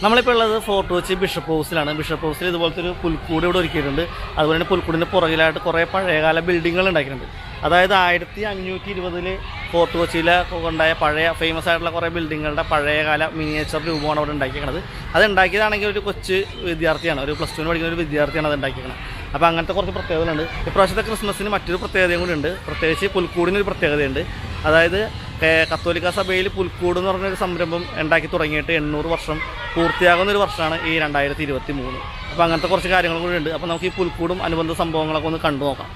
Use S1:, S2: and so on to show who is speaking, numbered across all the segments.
S1: നമ്മളിപ്പോൾ ഉള്ളത് fort Kochi bishop ഹൗസിലാണ്. Bishop ഹൗസിൽ ഇതുപോലത്തെ ഒരു പുൽക്കൂട് ഇവിടെ ഒരുക്കിയിട്ടുണ്ട്. അതുപോലെ തന്നെ പുൽക്കൂടിൻ്റെ പുറകിലായിട്ട് കുറേ പഴയകാല ബിൽഡിങ്ങുകൾ ഉണ്ടാക്കിയിട്ടുണ്ട്. അതായത് 1520 ഫോർട്ട് കൊച്ചിയിൽ ഉണ്ടായ പഴയ ഫേമസ് ആയിട്ടുള്ള കുറേ ബിൽഡിങ്ങുകളുടെ പഴയകാല മിനിയേച്ചർ രൂപമാണ് അവിടെ ഉണ്ടാക്കിയിരിക്കുന്നത്. അത് ഉണ്ടാക്കിയതാണെങ്കിൽ ഒരു കൊച്ചു വിദ്യാർത്ഥിയാണ്, ഒരു +2 പഠിക്കുന്ന ഒരു വിദ്യാർത്ഥിയാണ് അത് ഉണ്ടാക്കിയിരിക്കുന്നത്. അപ്പോൾ അങ്ങനത്തെ കുറച്ച് പ്രത്യേകതകളുണ്ട്. ഇപ്രാവശ്യത്തെ ക്രിസ്മസിന് മറ്റൊരു പ്രത്യേകതയും കൂടി ഉണ്ട്. പ്രത്യേകിച്ച് പുൽക്കൂടിനൊരു പ്രത്യേകതയുണ്ട്. അതായത് കത്തോലിക്ക സഭയിൽ പുൽക്കൂട് എന്ന് പറഞ്ഞൊരു സംരംഭം ഉണ്ടാക്കി തുടങ്ങിയിട്ട് 800 വർഷം പൂർത്തിയാകുന്നൊരു വർഷമാണ് ഈ 2023. അപ്പോൾ അങ്ങനത്തെ കുറച്ച് കാര്യങ്ങൾ കൂടി ഉണ്ട്. അപ്പോൾ നമുക്ക് ഈ പുൽക്കൂടും അനുബന്ധ സംഭവങ്ങളൊക്കെ ഒന്ന് കണ്ടു നോക്കാം.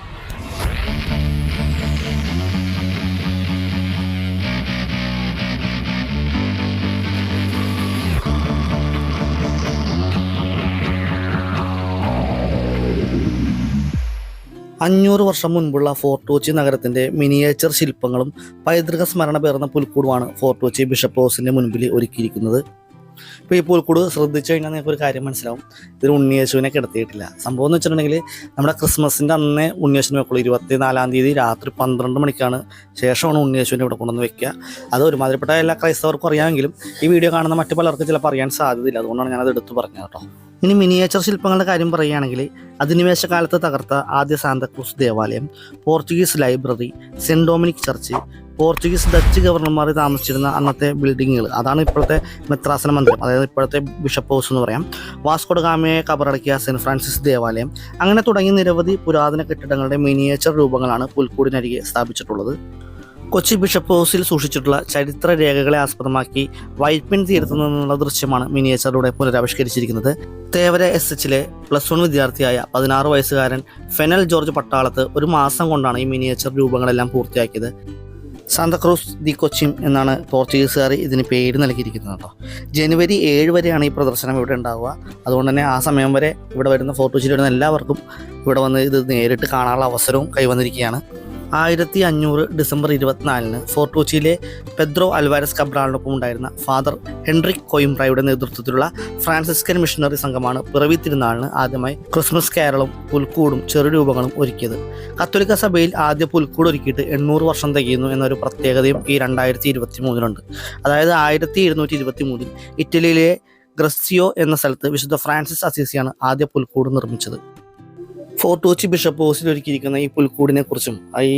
S1: അഞ്ഞൂറ് വർഷം മുൻപുള്ള ഫോർട്ട് കൊച്ചി നഗരത്തിൻ്റെ മിനിയേച്ചർ ശില്പങ്ങളും പൈതൃക സ്മരണ പേർന്ന പുൽക്കൂടുമാണ് ഫോർട്ട് കൊച്ചി ബിഷപ്പ് ഹൗസിൻ്റെ മുൻപിൽ ഒരുക്കിയിരിക്കുന്നത്. ഇപ്പോൾ ഈ പുൽക്കൂട് ശ്രദ്ധിച്ചു കഴിഞ്ഞാൽ നിങ്ങൾക്ക് ഒരു കാര്യം മനസ്സിലാവും, ഇതിൽ ഉണ്ണിയേശുവിനെ കിടത്തിയിട്ടില്ല. സംഭവം എന്ന് വെച്ചിട്ടുണ്ടെങ്കിൽ നമ്മുടെ ക്രിസ്മസിൻ്റെ അന്നേ ഉണ്ണിയേശുവിനെ വെക്കുള്ളൂ. 24-ാം തീയതി രാത്രി 12 മണിക്കാണ് ശേഷമാണ് ഉണ്ണിയേശുവിനെ ഇവിടെ കൊണ്ടുവന്ന് വെക്കുക. അത് ഒരുമാതിരിപ്പെട്ട എല്ലാ ക്രൈസ്തവർക്കും അറിയാമെങ്കിലും ഈ വീഡിയോ കാണുന്ന മറ്റു പലർക്കും ചിലപ്പോൾ അറിയാൻ സാധ്യതയില്ല. അതുകൊണ്ടാണ് ഞാനത് എടുത്ത് പറഞ്ഞത് കേട്ടോ. ഇനി മിനിയേച്ചർ ശില്പങ്ങളുടെ കാര്യം പറയുകയാണെങ്കിൽ അധിനിവേശ കാലത്ത് തകർത്ത ആദ്യ സാന്തക്രൂസ് ദേവാലയം, Portuguese library, saint Dominic church, Portuguese Dutch ഗവർണർമാർ താമസിച്ചിരുന്ന അന്നത്തെ ബിൽഡിങ്ങുകൾ, അതാണ് ഇപ്പോഴത്തെ മെത്രാസന മന്ദിരം, അതായത് ഇപ്പോഴത്തെ ബിഷപ്പ് ഹൗസ് എന്ന് പറയാം. വാസ്കോ ഡ ഗാമയെ കബറടക്കിയ സെൻറ്റ് ഫ്രാൻസിസ് ദേവാലയം, അങ്ങനെ തുടങ്ങി നിരവധി പുരാതന കെട്ടിടങ്ങളുടെ മിനിയേച്ചർ രൂപങ്ങളാണ് പുൽക്കൂടിനരികെ സ്ഥാപിച്ചിട്ടുള്ളത്. കൊച്ചി ബിഷപ്പ് ഹൗസിൽ സൂക്ഷിച്ചിട്ടുള്ള ചരിത്ര രേഖകളെ ആസ്പദമാക്കി വൈപ്പിൻ തീരത്തു നിന്നുള്ള ദൃശ്യമാണ് മിനിയേച്ചറിലൂടെ പുനരാവിഷ്കരിച്ചിരിക്കുന്നത്. തേവര SHലെ +1 വിദ്യാർത്ഥിയായ 16 വയസ്സുകാരൻ ഫെനൽ ജോർജ് പട്ടാളത്ത് ഒരു മാസം കൊണ്ടാണ് ഈ മിനിയേച്ചർ രൂപങ്ങളെല്ലാം പൂർത്തിയാക്കിയത്. സാന്തക്രൂസ് ദി കൊച്ചിൻ എന്നാണ് പോർച്ചുഗീസുകാർ ഇതിന് പേര് നൽകിയിരിക്കുന്നത് കേട്ടോ. ജനുവരി 7 വരെയാണ് ഈ പ്രദർശനം ഇവിടെ ഉണ്ടാവുക. അതുകൊണ്ട് തന്നെ ആ സമയം വരെ ഇവിടെ വരുന്ന ഫോർട്ട് കൊച്ചിയിൽ വരുന്ന എല്ലാവർക്കും ഇവിടെ വന്ന് ഇത് നേരിട്ട് കാണാനുള്ള അവസരവും കൈവന്നിരിക്കുകയാണ്. 1500 ഡിസംബർ 24-ന് ഫോർട്ട് കൊച്ചിയിലെ പെദ്രോ അൽവാരസ് കബ്രാളിനൊപ്പം ഉണ്ടായിരുന്ന ഫാദർ ഹെൻറിക് കൊയിംബ്രയുടെ നേതൃത്വത്തിലുള്ള ഫ്രാൻസിസ്കൻ മിഷണറി സംഘമാണ് പിറവി തിരുനാളിന് ആദ്യമായി ക്രിസ്മസ് കാരളും പുൽക്കൂടും ചെറുരൂപങ്ങളും ഒരുക്കിയത്. കത്തോലിക്ക സഭയിൽ ആദ്യ പുൽക്കൂട് ഒരുക്കിയിട്ട് 800 വർഷം തികയുന്നു എന്നൊരു പ്രത്യേകതയും ഈ 2023-നുണ്ട്. അതായത് 1723-ൽ ഇറ്റലിയിലെ ഗ്രസ്സിയോ എന്ന സ്ഥലത്ത് വിശുദ്ധ ഫ്രാൻസിസ് അസീസിയാണ് ആദ്യ പുൽക്കൂട് നിർമ്മിച്ചത്. ഫോർട്ട് കൊച്ചി ബിഷപ്പ് ഹൗസിൽ ഒരുക്കിയിരിക്കുന്ന ഈ പുൽക്കൂടിനെ കുറിച്ചും ഈ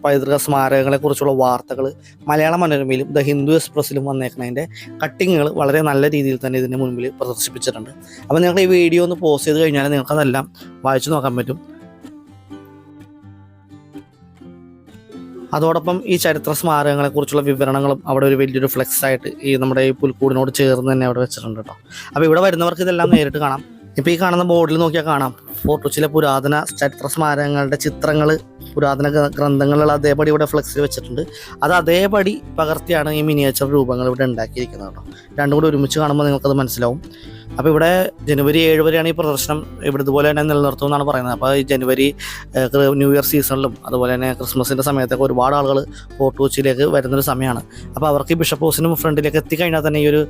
S1: പൈതൃക സ്മാരകങ്ങളെ കുറിച്ചുള്ള വാർത്തകൾ മലയാള മനോരമയിലും ദ ഹിന്ദു എക്സ്പ്രസ്സിലും വന്നേക്കുന്നതിൻ്റെ കട്ടിങ്ങുകൾ വളരെ നല്ല രീതിയിൽ തന്നെ ഇതിൻ്റെ മുൻപിൽ പ്രദർശിപ്പിച്ചിട്ടുണ്ട്. അപ്പോൾ നിങ്ങൾ ഈ വീഡിയോ ഒന്ന് പോസ്റ്റ് ചെയ്ത് കഴിഞ്ഞാൽ നിങ്ങൾക്കതെല്ലാം വായിച്ചു നോക്കാൻ പറ്റും. അതോടൊപ്പം ഈ ചരിത്ര സ്മാരകങ്ങളെക്കുറിച്ചുള്ള വിവരണങ്ങളും അവിടെ ഒരു വലിയൊരു ഫ്ലെക്സ് ആയിട്ട് ഈ നമ്മുടെ ഈ പുൽക്കൂടിനോട് ചേർന്ന് തന്നെ അവിടെ വെച്ചിട്ടുണ്ട് കേട്ടോ. അപ്പോൾ ഇവിടെ വരുന്നവർക്ക് ഇതെല്ലാം നേരിട്ട് കാണാം. ഇപ്പോൾ ഈ കാണുന്ന ബോർഡിൽ നോക്കിയാൽ കാണാം ഫോർട്ട് കൊച്ചിയിലെ പുരാതന ചരിത്ര സ്മാരകങ്ങളുടെ ചിത്രങ്ങൾ, പുരാതന ഗ്രന്ഥങ്ങൾ അതേപടി ഇവിടെ ഫ്ലെക്സിൽ വെച്ചിട്ടുണ്ട്. അത് അതേപടി പകർത്തിയാണ് ഈ മിനിയേച്ചർ രൂപങ്ങൾ ഇവിടെ ഉണ്ടാക്കിയിരിക്കുന്നത് കേട്ടോ. രണ്ടും കൂടി ഒരുമിച്ച് കാണുമ്പോൾ നിങ്ങൾക്കത് മനസ്സിലാവും. അപ്പോൾ ഇവിടെ ജനുവരി 7 വരെയാണ് ഈ പ്രദർശനം ഇവിടെ ഇതുപോലെ തന്നെ നിലനിർത്തുമെന്നാണ് പറയുന്നത്. അപ്പോൾ ഈ ജനുവരി ന്യൂ ഇയർ സീസണിലും അതുപോലെ തന്നെ ക്രിസ്മസിൻ്റെ സമയത്തൊക്കെ ഒരുപാട് ആളുകൾ ഫോർട്ട് കൊച്ചിയിലേക്ക് വരുന്നൊരു സമയമാണ്. അപ്പോൾ അവർക്ക് ഈ ബിഷപ്പ് ഹൗസിനും ഫ്രണ്ടിലേക്ക് എത്തിക്കഴിഞ്ഞാൽ തന്നെ ഈ ഒരു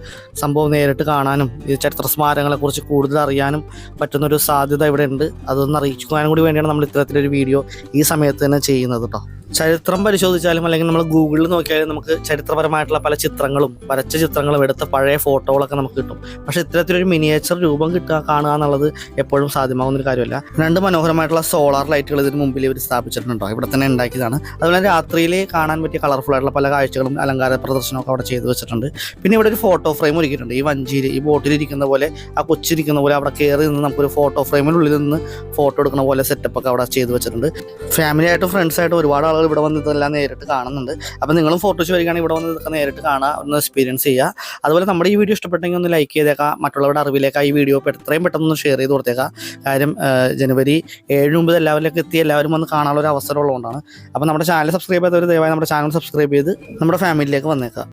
S1: സംഭവം നേരിട്ട് കാണാനും ഈ ചരിത്ര സ്മാരകങ്ങളെക്കുറിച്ച് കൂടുതൽ അറിയാനും പറ്റുന്നൊരു സാധ്യത ഇവിടെ ഉണ്ട്. അതൊന്ന് അറിയിക്കുവാനും കൂടി വേണ്ടിയാണ് നമ്മൾ ഇത്തരത്തിലൊരു വീഡിയോ ഈ സമയത്ത് തന്നെ ചെയ്യുന്നത് കേട്ടോ. ചരിത്രം പരിശോധിച്ചാലും അല്ലെങ്കിൽ നമ്മൾ ഗൂഗിളിൽ നോക്കിയാലും നമുക്ക് ചരിത്രപരമായിട്ടുള്ള പല ചിത്രങ്ങളും വരച്ച ചിത്രങ്ങളും എടുത്ത പഴയ ഫോട്ടോകളൊക്കെ നമുക്ക് കിട്ടും. പക്ഷേ ഇത്തരത്തിലൊരു മിനിയേച്ചർ രൂപം കാണുക എന്നുള്ളത് എപ്പോഴും സാധ്യമാകുന്നൊരു കാര്യമല്ല. 2 മനോഹരമായിട്ടുള്ള സോളാർ ലൈറ്റുകൾ ഇതിന് മുമ്പിൽ ഇവർ സ്ഥാപിച്ചിട്ടുണ്ടോ, ഇവിടെ തന്നെ ഉണ്ടാക്കിയതാണ്. അതുപോലെ രാത്രിയിൽ കാണാൻ പറ്റിയ കളർഫുൾ ആയിട്ടുള്ള പല കാഴ്ചകളും അലങ്കാര പ്രദർശനമൊക്കെ അവിടെ ചെയ്തു വെച്ചിട്ടുണ്ട്. പിന്നെ ഇവിടെ ഒരു ഫോട്ടോ ഫ്രെയിം ഒരുക്കിയിട്ടുണ്ട്. ഈ വഞ്ചിയിൽ ഈ ബോട്ടിലിരിക്കുന്ന പോലെ, ആ കൊച്ചിരിക്കുന്ന പോലെ അവിടെ കയറി നിന്ന് നമുക്കൊരു ഫോട്ടോ ഫ്രെയിമിനുള്ളിൽ നിന്ന് ഫോട്ടോ എടുക്കുന്ന പോലെ സെറ്റപ്പൊക്കെ അവിടെ ചെയ്തു വെച്ചിട്ടുണ്ട്. ഫാമിലിയായിട്ടും ഫ്രണ്ട്സായിട്ടും ഒരുപാട് ആളുകൾ ഇവിടെ വന്ന് ഇതെല്ലാം നേരിട്ട് കാണുന്നുണ്ട്. അപ്പോൾ നിങ്ങളും ഫോട്ടോ വരികയാണെങ്കിൽ ഇവിടെ വന്ന് ഇതൊക്കെ നേരിട്ട് കാണുക, ഒന്ന് എക്സ്പീരിയൻസ് ചെയ്യുക. അതുപോലെ നമ്മുടെ ഈ വീഡിയോ ഇഷ്ടപ്പെട്ടെങ്കിൽ ഒന്ന് ലൈക്ക് ചെയ്തേക്കാം, മറ്റുള്ളവരുടെ അറിവിലേക്ക് ഈ വീഡിയോ എത്രയും പെട്ടെന്ന് ഷെയർ ചെയ്ത് കൊടുത്തേക്കാം. കാര്യം ജനുവരി 7 മുമ്പ് എല്ലാവരിലേക്ക് എത്തി എല്ലാവരും വന്ന് കാണാനുള്ള ഒരു അവസരം ഉള്ളതുകൊണ്ടാണ്. അപ്പോൾ നമ്മുടെ ചാനൽ സബ്സ്ക്രൈബ് ചെയ്തവർ ദയവായി നമ്മുടെ ചാനൽ സബ്സ്ക്രൈബ് ചെയ്ത് നമ്മുടെ ഫാമിലിയിലേക്ക് വന്നേക്കാം.